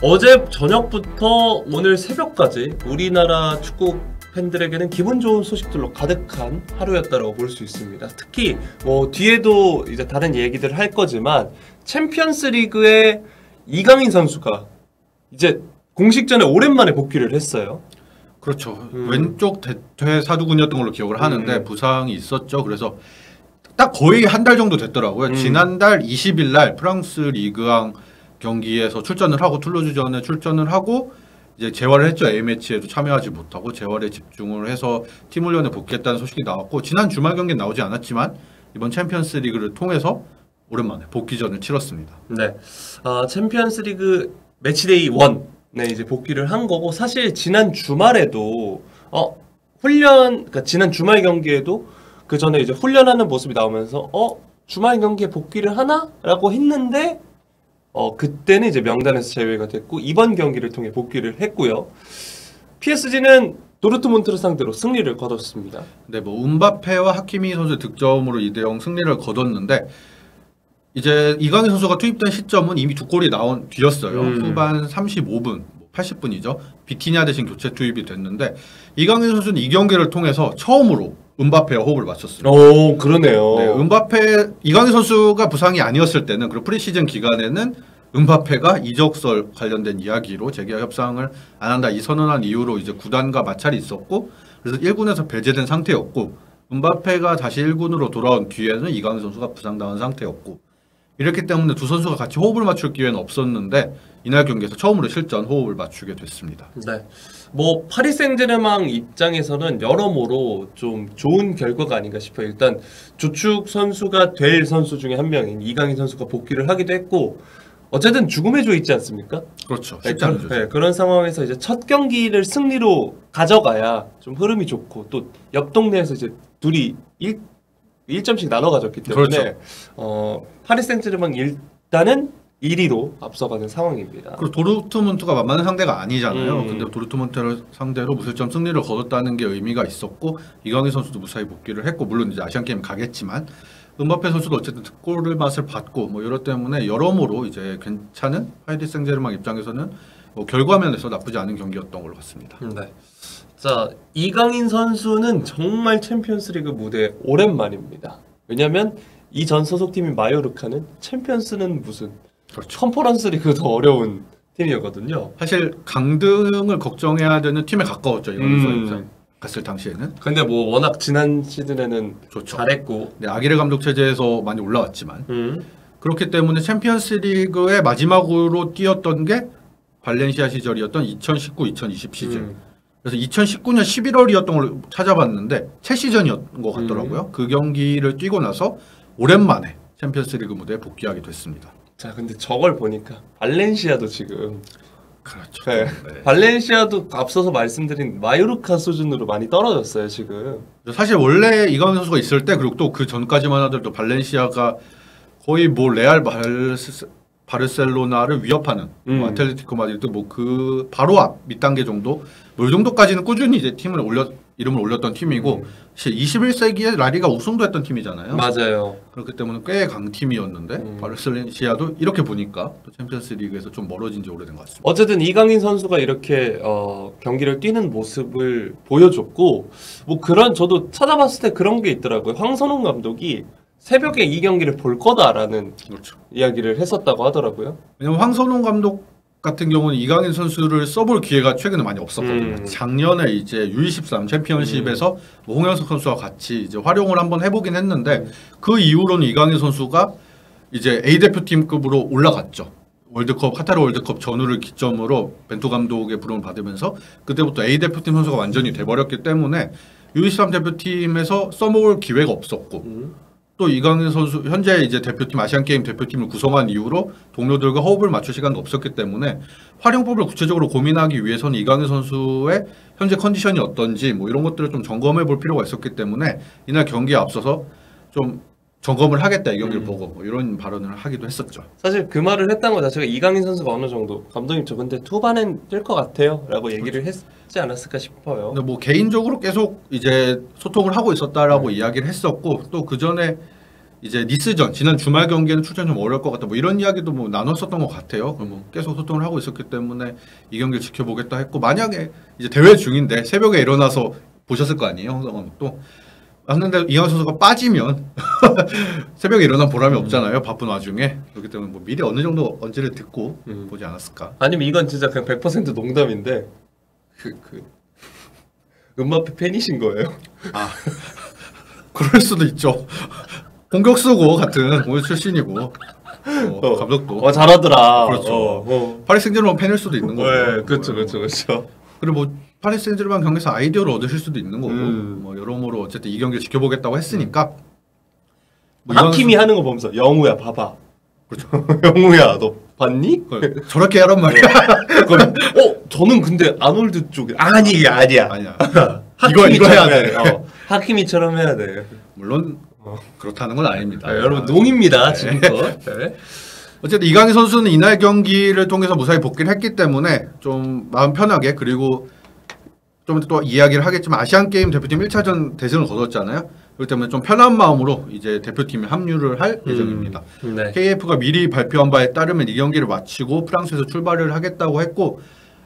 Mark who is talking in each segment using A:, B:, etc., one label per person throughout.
A: 어제 저녁부터 오늘 새벽까지 우리나라 축구 팬들에게는 기분 좋은 소식들로 가득한 하루였다고 볼 수 있습니다. 특히 뭐 뒤에도 이제 다른 얘기들 할 거지만 챔피언스 리그의 이강인 선수가 이제 공식전에 오랜만에 복귀를 했어요.
B: 그렇죠. 왼쪽 대퇴 사두근이었던 걸로 기억을 하는데 부상이 있었죠. 그래서 딱 거의 한 달 정도 됐더라고요. 지난달 20일 날 프랑스 리그왕 경기에서 출전을 하고 툴루즈전에 출전을 하고 이제 재활을 했죠. A매치에도 참여하지 못하고 재활에 집중을 해서 팀 훈련에 복귀했다는 소식이 나왔고 지난 주말 경기는 나오지 않았지만 이번 챔피언스 리그를 통해서 오랜만에 복귀전을 치렀습니다.
A: 네, 챔피언스 리그 매치데이 1네 이제 복귀를 한 거고 사실 지난 주말에도 그러니까 지난 주말 경기에도 그 전에 이제 훈련하는 모습이 나오면서 주말 경기에 복귀를 하나라고 했는데 그때는 이제 명단에서 제외가 됐고 이번 경기를 통해 복귀를 했고요. PSG는 도르트문트를 상대로 승리를 거뒀습니다.
B: 네, 뭐 음바페와 하키미 선수의 득점으로 2대0 승리를 거뒀는데 이제 이강인 선수가 투입된 시점은 이미 두 골이 나온 뒤였어요. 후반 35분, 80분이죠. 비티냐 대신 교체 투입이 됐는데 이강인 선수는 이 경기를 통해서 처음으로 음바페와 호흡을 맞췄습니다.
A: 오, 그러네요.
B: 네, 이강인 선수가 부상이 아니었을 때는 그리고 프리시즌 기간에는 음바페가 이적설 관련된 이야기로 재계약 협상을 안 한다 이 선언한 이유로 이제 구단과 마찰이 있었고 그래서 1군에서 배제된 상태였고 음바페가 다시 1군으로 돌아온 뒤에는 이강인 선수가 부상당한 상태였고 이렇기 때문에 두 선수가 같이 호흡을 맞출 기회는 없었는데 이날 경기에서 처음으로 실전 호흡을 맞추게 됐습니다.
A: 네. 뭐 파리 생제르맹 입장에서는 여러모로 좀 좋은 결과가 아닌가 싶어요. 일단 주축 선수가 될 선수 중에 한 명인 이강인 선수가 복귀를 하기도 했고 어쨌든 죽음의 조 있지 않습니까?
B: 그렇죠.
A: 네, 그런 상황에서 이제 첫 경기를 승리로 가져가야 좀 흐름이 좋고 또 옆 동네에서 이제 둘이 1점씩 나눠 가졌기 때문에
B: 그렇죠.
A: 파리 생제르맹 일단은 1위로 앞서가는 상황입니다.
B: 그리고 도르트문트가 만만한 상대가 아니잖아요. 근데 도르트문트를 상대로 무실점 승리를 거뒀다는 게 의미가 있었고 이강인 선수도 무사히 복귀를 했고 물론 이제 아시안 게임 가겠지만 음바페 선수도 어쨌든 득골의 맛을 받고 뭐 이것 때문에 여러모로 이제 괜찮은 파리 생제르맹 입장에서는 뭐 결과면에서 나쁘지 않은 경기였던 걸로 같습니다.
A: 네. 자, 이강인 선수는 정말 챔피언스리그 무대에 오랜만입니다. 왜냐면 이 전 소속팀인 마요르카는 챔피언스는 무슨
B: 그렇죠.
A: 컨퍼런스 리그 더 어려운 팀이었거든요.
B: 사실 강등을 걱정해야 되는 팀에 가까웠죠. 이강인 선수 갔을 당시에는.
A: 근데 뭐 워낙 지난 시즌에는
B: 좋죠.
A: 잘했고
B: 네, 아기레 감독 체제에서 많이 올라왔지만 그렇기 때문에 챔피언스 리그의 마지막으로 뛰었던 게 발렌시아 시절이었던 2019-2020 시즌. 그래서 2019년 11월이었던 걸 찾아봤는데 채 시즌이었던 것 같더라고요. 그 경기를 뛰고 나서 오랜만에 챔피언스 리그 무대에 복귀하게 됐습니다.
A: 자, 근데 저걸 보니까 발렌시아도 지금
B: 그렇죠.
A: 네.
B: 네.
A: 발렌시아도 앞서서 말씀드린 마요르카 수준으로 많이 떨어졌어요, 지금.
B: 사실 원래 이강인 선수가 있을 때 그리고 또 그 전까지만 하더라도 발렌시아가 거의 뭐 레알 바르셀로나를 위협하는 뭐 아틀레티코 마드리드 뭐 그 바로 앞 밑단계 정도 뭐 이 정도까지는 꾸준히 이제 이름을 올렸던 팀이고 21세기에 라리가 우승도 했던 팀이잖아요.
A: 맞아요.
B: 그렇기 때문에 꽤 강팀이었는데 바르셀로나도 이렇게 보니까 또 챔피언스 리그에서 좀 멀어진 지 오래된 것 같습니다.
A: 어쨌든 이강인 선수가 이렇게 경기를 뛰는 모습을 보여줬고 뭐 저도 찾아봤을 때 그런 게 있더라고요. 황선홍 감독이 새벽에 이 경기를 볼 거다라는
B: 그렇죠.
A: 이야기를 했었다고 하더라고요.
B: 왜냐면 황선홍 감독 같은 경우는 이강인 선수를 써볼 기회가 최근에 많이 없었거든요. 작년에 이제 U23 챔피언십에서 뭐 홍영석 선수와 같이 이제 활용을 한번 해보긴 했는데 그 이후로는 이강인 선수가 이제 A 대표팀급으로 올라갔죠. 카타르 월드컵 전후를 기점으로 벤투 감독의 부름을 받으면서 그때부터 A 대표팀 선수가 완전히 돼버렸기 때문에 U23 대표팀에서 써먹을 기회가 없었고 또 이강인 선수 현재 이제 대표팀 아시안 게임 대표팀을 구성한 이후로 동료들과 호흡을 맞출 시간도 없었기 때문에 활용법을 구체적으로 고민하기 위해서는 이강인 선수의 현재 컨디션이 어떤지 뭐 이런 것들을 좀 점검해 볼 필요가 있었기 때문에 이날 경기에 앞서서 좀 점검을 하겠다 이 경기를 보고 뭐 이런 발언을 하기도 했었죠.
A: 사실 그 말을 했던 거 자체가 이강인 선수가 어느 정도 감독님 저 근데 투반엔 뛸 것 같아요 라고 얘기를 했지 않았을까 싶어요.
B: 근데 뭐 개인적으로 계속 이제 소통을 하고 있었다라고 이야기를 했었고 또 그 전에 이제 니스전 지난 주말 경기에는 출전 좀 어려울 것 같다. 뭐 이런 이야기도 뭐 나눴었던 것 같아요. 뭐 계속 소통을 하고 있었기 때문에 이 경기를 지켜보겠다 했고 만약에 이제 대회 중인데 새벽에 일어나서 보셨을 거 아니에요, 홍성원 또. 왔는데 이강인 선수가 빠지면 새벽에 일어난 보람이 없잖아요. 바쁜 와중에. 그렇기 때문에 뭐 미리 어느 정도 언지를 듣고 보지 않았을까.
A: 아니면 이건 진짜 그냥 100% 농담인데 음바페 팬이신 거예요?
B: 아 그럴 수도 있죠. 공격수고 같은 공격 출신이고 감독도
A: 잘하더라.
B: 그렇죠. 파리 생제르맹 팬일 수도 있는 거고.
A: 네, 그렇죠.
B: 그리고 뭐 파리 생제르맹 경기에서 아이디어를 얻으실 수도 있는 거고. 뭐 여러모로 어쨌든 이 경기를 지켜보겠다고 했으니까.
A: 뭐 하킴이 하는 거 보면서 영우야 봐봐. 그렇죠. 영우야 너 봤니?
B: 저렇게 하란 말이야.
A: 저는 근데 아놀드 쪽에 아니야.
B: 이거 해야 돼.
A: 하키미처럼 해야 돼.
B: 물론 그렇다는 건 아닙니다.
A: 여러분 농입니다 지금껏. 네.
B: 어쨌든 이강인 선수는 이날 경기를 통해서 무사히 복귀를 했기 때문에 좀 마음 편하게 그리고 좀 또 이야기를 하겠지만 아시안 게임 대표팀 1차전 대승을 거뒀잖아요. 그렇기 때문에 좀 편한 마음으로 이제 대표팀에 합류를 할 예정입니다.
A: 네.
B: KF가 미리 발표한 바에 따르면 이 경기를 마치고 프랑스에서 출발을 하겠다고 했고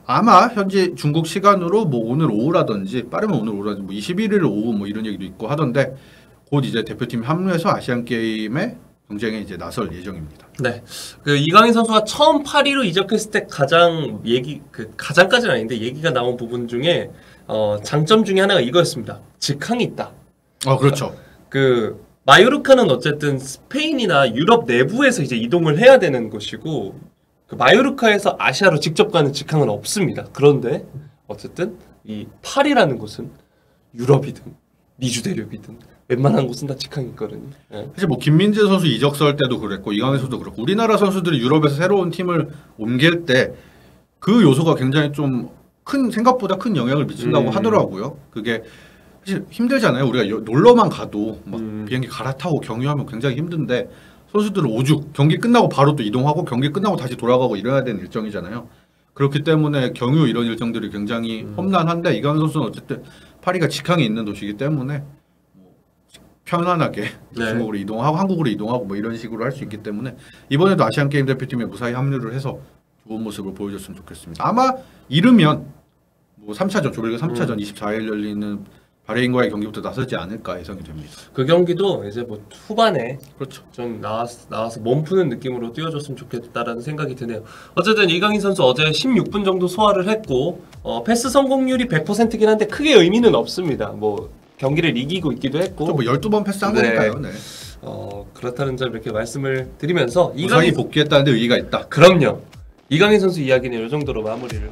B: 아마 현지 중국 시간으로 뭐 오늘 오후라든지 빠르면 오늘 오후라든지 뭐 21일 오후 뭐 이런 얘기도 있고 하던데 곧 이제 대표팀 합류해서 아시안 게임에 경쟁에 이제 나설 예정입니다.
A: 네, 그 이강인 선수가 처음 파리로 이적했을 때 가장까지는 아닌데 얘기가 나온 부분 중에 장점 중에 하나가 이거였습니다. 직항이 있다.
B: 그렇죠.
A: 그 마요르카는 어쨌든 스페인이나 유럽 내부에서 이제 이동을 해야 되는 곳이고 그 마요르카에서 아시아로 직접 가는 직항은 없습니다. 그런데 어쨌든 이 파리라는 곳은 유럽이든 미주 대륙이든 웬만한 곳은 다 직항이 있거든요. 네.
B: 사실 뭐 김민재 선수 이적설 때도 그랬고 이강인 선수도 그렇고 우리나라 선수들이 유럽에서 새로운 팀을 옮길 때 그 요소가 굉장히 좀 생각보다 큰 영향을 미친다고 하더라고요. 그게 사실 힘들잖아요. 우리가 놀러만 가도 막 비행기 갈아타고 경유하면 굉장히 힘든데 선수들은 오죽 경기 끝나고 바로 또 이동하고 경기 끝나고 다시 돌아가고 이래야 되는 일정이잖아요. 그렇기 때문에 경유 이런 일정들이 굉장히 험난한데 이강인 선수는 어쨌든 파리가 직항이 있는 도시이기 때문에 편안하게 중국으로 이동하고 한국으로 이동하고 뭐 이런 식으로 할 수 있기 때문에 이번에도 아시안 게임 대표팀에 무사히 합류를 해서 좋은 모습을 보여줬으면 좋겠습니다. 아마 이르면 뭐 3차전 조별리그 3차전 24일 열리는 바레인과의 경기부터 나서지 않을까 예상이 됩니다.
A: 그 경기도 이제 뭐 후반에
B: 그렇죠.
A: 좀 나와서 몸 푸는 느낌으로 뛰어줬으면 좋겠다라는 생각이 드네요. 어쨌든 이강인 선수 어제 16분 정도 소화를 했고 패스 성공률이 100%긴 한데 크게 의미는 없습니다. 뭐 경기를 이기고 있기도 했고
B: 뭐 12번 패스한 거니까요. 네.
A: 그렇다는 점 이렇게 말씀을 드리면서
B: 무사히 복귀했다는데 의의가 있다.
A: 그럼요. 이강인 선수 이야기는 이 정도로 마무리를